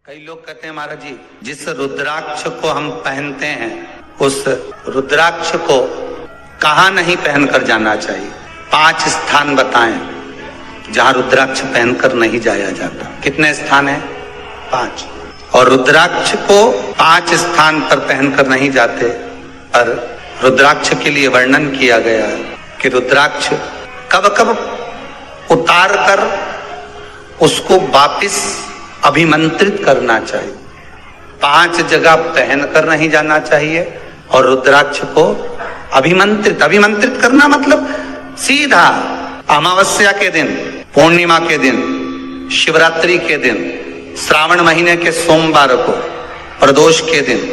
कई लोग कहते हैं महाराज जी, जिस रुद्राक्ष को हम पहनते हैं उस रुद्राक्ष को कहाँ नहीं पहनकर जाना चाहिए। 5 स्थान बताएं जहां रुद्राक्ष पहनकर नहीं जाया जाता। कितने स्थान है? 5। और रुद्राक्ष को 5 स्थान पर पहनकर नहीं जाते, पर रुद्राक्ष के लिए वर्णन किया गया है कि रुद्राक्ष कब कब उतार कर उसको वापिस अभिमंत्रित करना चाहिए। 5 जगह पहनकर नहीं जाना चाहिए और रुद्राक्ष को अभिमंत्रित करना मतलब सीधा अमावस्या के दिन, पूर्णिमा के दिन, शिवरात्रि के दिन, श्रावण महीने के सोमवार को, प्रदोष के दिन,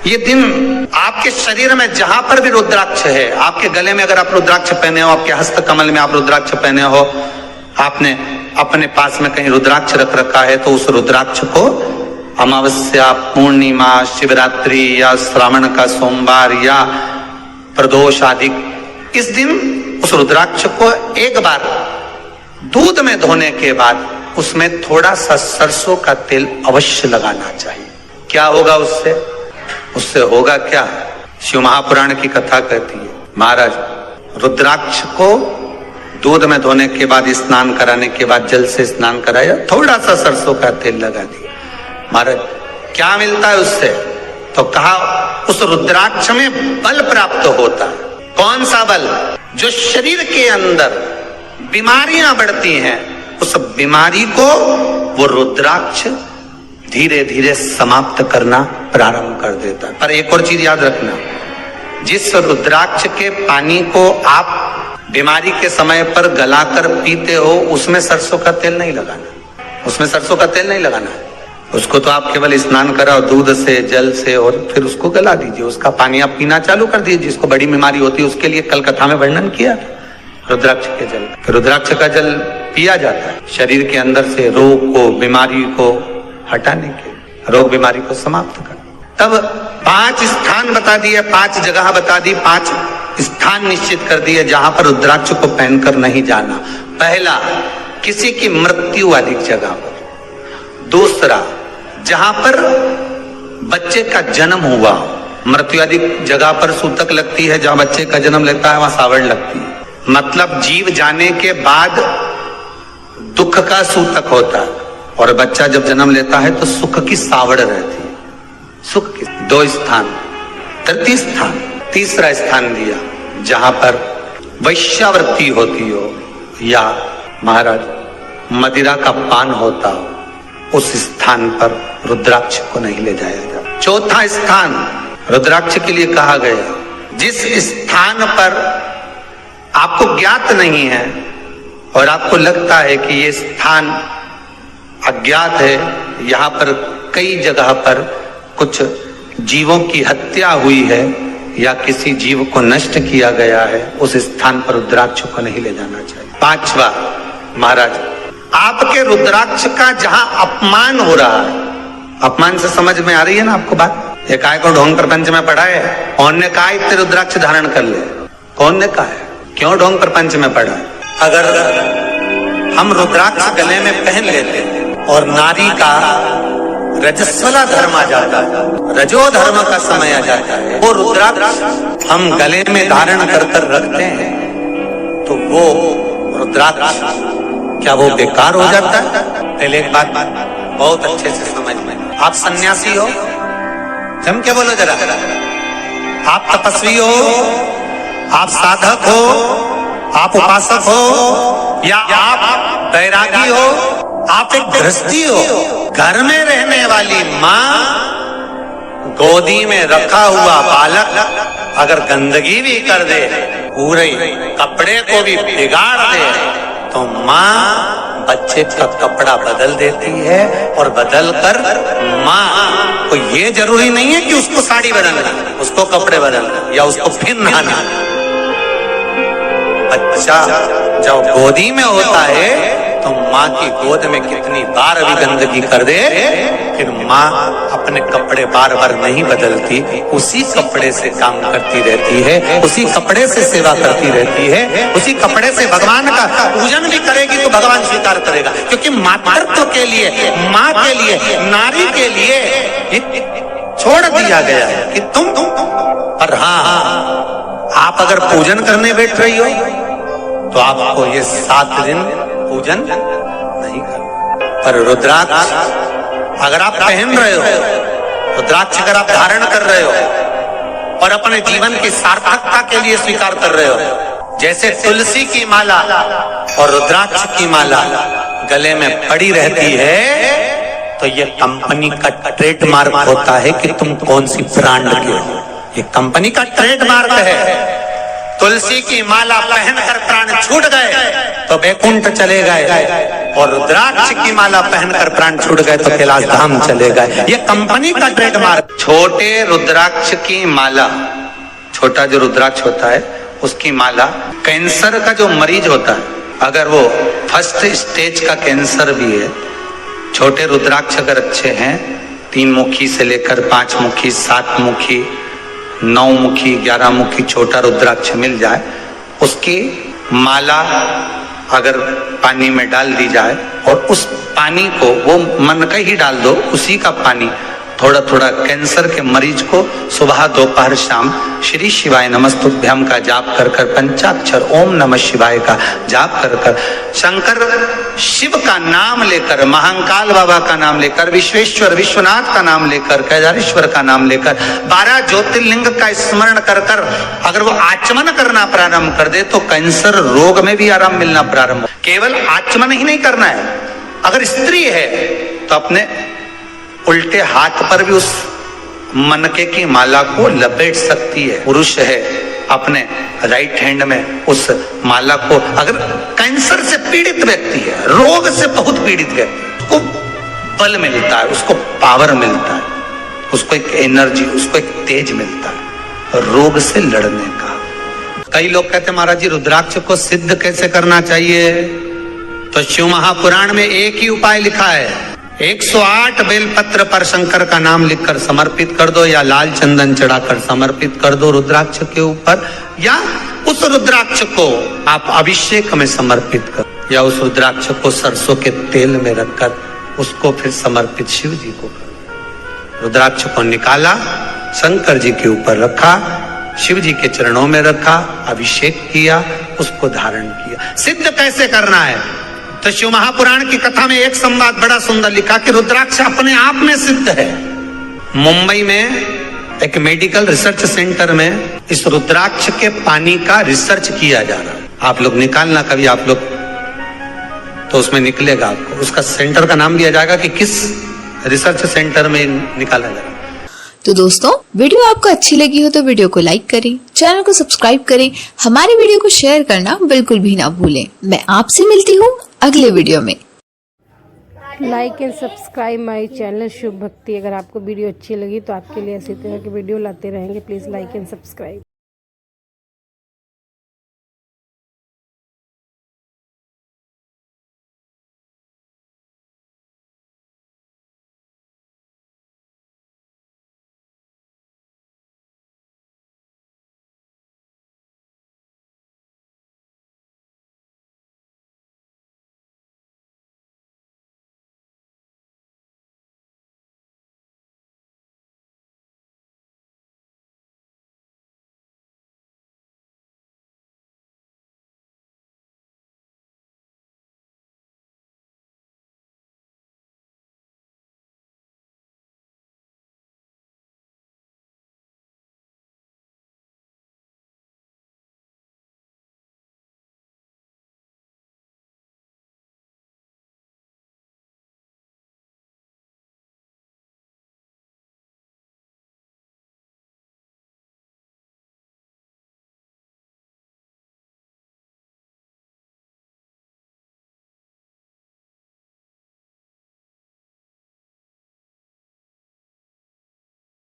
ये दिन आपके शरीर में जहां पर भी रुद्राक्ष है, आपके गले में अगर आप रुद्राक्ष पहने हो, आपके हस्त कमल में आप रुद्राक्ष पहने हो, आपने अपने पास में कहीं रुद्राक्ष रख रखा है, तो उस रुद्राक्ष को अमावस्या, पूर्णिमा, शिवरात्रि या श्रावण का सोमवार या प्रदोष आदि, इस दिन उस रुद्राक्ष को एक बार दूध में धोने के बाद उसमें थोड़ा सा सरसों का तेल अवश्य लगाना चाहिए। क्या होगा उससे? उससे होगा क्या? शिव महापुराण की कथा कहती है, महाराज रुद्राक्ष को दूध में धोने के बाद, स्नान कराने के बाद जल से स्नान कराया, थोड़ा सा सरसों का तेल लगा दिया। महाराज क्या मिलता है उससे? तो कहा उस रुद्राक्ष में बल प्राप्त होता है। कौन सा बल? जो शरीर के अंदर बीमारियां बढ़ती हैं, उस बीमारी को वो रुद्राक्ष धीरे धीरे समाप्त करना प्रारंभ कर देता है। पर एक और चीज याद रखना, जिस रुद्राक्ष के पानी को आप बीमारी के समय पर गलाकर पीते हो, उसमें सरसों का तेल नहीं लगाना। उसमें सरसों का तेल नहीं लगाना। उसको तो आप केवल स्नान कराओ दूध से, जल से, और फिर उसको गला दीजिए, उसका पानी आप पीना चालू कर दीजिए। जिसको बड़ी बीमारी होती है उसके लिए कल कथा में वर्णन किया रुद्राक्ष के जल। रुद्राक्ष का जल पिया जाता है शरीर के अंदर से रोग को, बीमारी को हटाने के, रोग बीमारी को समाप्त कर। तब 5 स्थान बता दिए, 5 जगह बता दी, 5 स्थान निश्चित कर दिए जहां पर रुद्राक्ष को पहनकर नहीं जाना। पहला, किसी की मृत्यु वाली जगह पर। दूसरा, जहां पर बच्चे का जन्म हुआ, मृत्यु आदि जगह पर सूतक लगती है, जहां बच्चे का जन्म लेता है वहां सावड़ लगती है। मतलब जीव जाने के बाद दुख का सूतक होता है, और बच्चा जब जन्म लेता है तो सुख की सावड़ रहती है। सुख की 2 स्थान। तृतीय स्थान, तीसरा स्थान दिया जहां पर वैश्यावृत्ति होती हो या महाराज मदिरा का पान होता हो, उस स्थान पर रुद्राक्ष को नहीं ले जाया जाता। चौथा स्थान रुद्राक्ष के लिए कहा गया, जिस स्थान पर आपको ज्ञात नहीं है और आपको लगता है कि ये स्थान अज्ञात है, यहां पर कई जगह पर कुछ जीवों की हत्या हुई है या किसी जीव को नष्ट किया गया है, उस स्थान पर रुद्राक्ष को नहीं ले जाना चाहिए। 5वां, महाराज आपके रुद्राक्ष का जहां अपमान हो रहा है, अपमान से समझ में आ रही है ना आपको बात? ये काय को ढोंग प्रपंच में पढ़ा है, कौन ने कहा इतने रुद्राक्ष धारण कर ले? कौन ने कहा है? क्यों ढोंग प्रपंच में पढ़ा है? अगर हम रुद्राक्ष गले में पहन लेते और नारी का रजस्वला धर्म आ जाता है, रजो धर्म का समय आ जाता है, वो रुद्राक्ष हम गले में धारण कर कर रखते हैं, तो वो रुद्राक्ष क्या वो बेकार हो जाता है? पहले एक बात बहुत अच्छे से समझ में, आप सन्यासी हो, जम के बोलो जरा, आप तपस्वी हो, आप साधक हो, आप उपासक हो, या आप बैरागी हो, आप एक गृहस्थी हो, घर में रहने वाली माँ गोदी में रखा हुआ बालक अगर गंदगी भी कर दे, पूरे कपड़े को भी बिगाड़ दे, तो माँ बच्चे का कपड़ा बदल देती है, और बदल कर माँ को ये जरूरी नहीं है कि उसको साड़ी बदलना, उसको कपड़े बदलना या उसको फिर नहाना। बच्चा जब गोदी में होता है तो माँ की गोद में कितनी बार भी गंदगी कर दे, फिर माँ अपने कपड़े बार बार नहीं बदलती, उसी कपड़े से काम करती रहती है, उसी कपड़े से सेवा करती रहती है, उसी कपड़े से भगवान का पूजन भी करेगी तो भगवान स्वीकार करेगा। क्योंकि मातृत्व के लिए, माँ के लिए, नारी के लिए छोड़ दिया गया है कि तुम पर हाँ, आप अगर पूजन करने बैठ रही हो तो आपको ये 7 दिन पूजन नहीं करना। पर रुद्राक्ष अगर आप पहन रहे हो, रुद्राक्ष अगर आप धारण कर रहे हो और अपने जीवन की सार्थकता के लिए स्वीकार कर रहे हो, जैसे तुलसी की माला और रुद्राक्ष की माला गले में पड़ी रहती है, तो ये कंपनी का ट्रेडमार्क होता है कि तुम कौन सी ब्रांड के हो। ये कंपनी का ट्रेडमार्क है। तुलसी की माला पहनकर प्राण छूट गए तो वैकुंठ चले गए, और रुद्राक्ष की माला पहनकर प्राण छूट गए तो कैलाश धाम चले गए। ये कंपनी का ट्रेडमार्क। छोटे रुद्राक्ष की माला, छोटा जो रुद्राक्ष होता है उसकी माला, कैंसर का जो मरीज होता है, अगर वो फर्स्ट स्टेज का कैंसर भी है, छोटे रुद्राक्ष अगर अच्छे हैं, 3 मुखी से लेकर 5 मुखी, 7 मुखी, 9 मुखी, 11 मुखी छोटा रुद्राक्ष मिल जाए, उसकी माला अगर पानी में डाल दी जाए और उस पानी को वो मन का ही डाल दो, उसी का पानी थोड़ा थोड़ा कैंसर के मरीज को सुबह दोपहर शाम श्री शिवाय नमस्तुभ्यम का जाप कर कर, पंचाक्षर ओम नमः शिवाय का जाप कर कर, शंकर शिव का नाम लेकर, महाकाल बाबा का नाम लेकर, विश्वेश्वर विश्वनाथ का नाम लेकर, केदारेश्वर का नाम लेकर, 12 ज्योतिर्लिंग का स्मरण कर कर अगर वो आचमन करना प्रारंभ कर दे तो कैंसर रोग में भी आराम मिलना प्रारंभ। केवल आचमन ही नहीं करना है, अगर स्त्री है तो अपने उल्टे हाथ पर भी उस मनके की माला को लपेट सकती है। पुरुष है अपने राइट हैंड में उस माला को, अगर कैंसर से पीड़ित व्यक्ति है, रोग से बहुत पीड़ित व्यक्ति, उसको बल मिलता है, उसको पावर मिलता है, उसको एक एनर्जी, उसको एक तेज मिलता है रोग से लड़ने का। कई लोग कहते हैं महाराज जी रुद्राक्ष को सिद्ध कैसे करना चाहिए? तो शिव महापुराण में एक ही उपाय लिखा है, 108 बेलपत्र पर शंकर का नाम लिखकर समर्पित कर दो, या लाल चंदन चढ़ाकर समर्पित कर दो रुद्राक्ष के ऊपर, या उस रुद्राक्ष को आप अभिषेक में समर्पित करो, या उस रुद्राक्ष को सरसों के तेल में रखकर उसको फिर समर्पित शिव जी को करो। रुद्राक्ष को निकाला, शंकर जी के ऊपर रखा, शिव जी के चरणों में रखा, अभिषेक किया, उसको धारण किया। सिद्ध कैसे करना है? तो शिव महापुराण की कथा में एक संवाद बड़ा सुंदर लिखा कि रुद्राक्ष अपने आप में सिद्ध है। मुंबई में एक मेडिकल रिसर्च सेंटर में इस रुद्राक्ष के पानी का रिसर्च किया जा रहा है। आप लोग निकालना कभी, आप लोग तो उसमें निकलेगा आपको, उसका सेंटर का नाम दिया जाएगा कि किस रिसर्च सेंटर में निकाला जाएगा। तो दोस्तों, वीडियो आपको अच्छी लगी हो तो वीडियो को लाइक करें, चैनल को सब्सक्राइब करें, हमारी वीडियो को शेयर करना बिल्कुल भी ना भूलें। मैं आपसे मिलती हूँ अगले वीडियो में। Like and subscribe my channel Shubh Bhakti. अगर आपको वीडियो अच्छी लगी तो आपके लिए ऐसी तरह की वीडियो लाते रहेंगे। Please like and subscribe.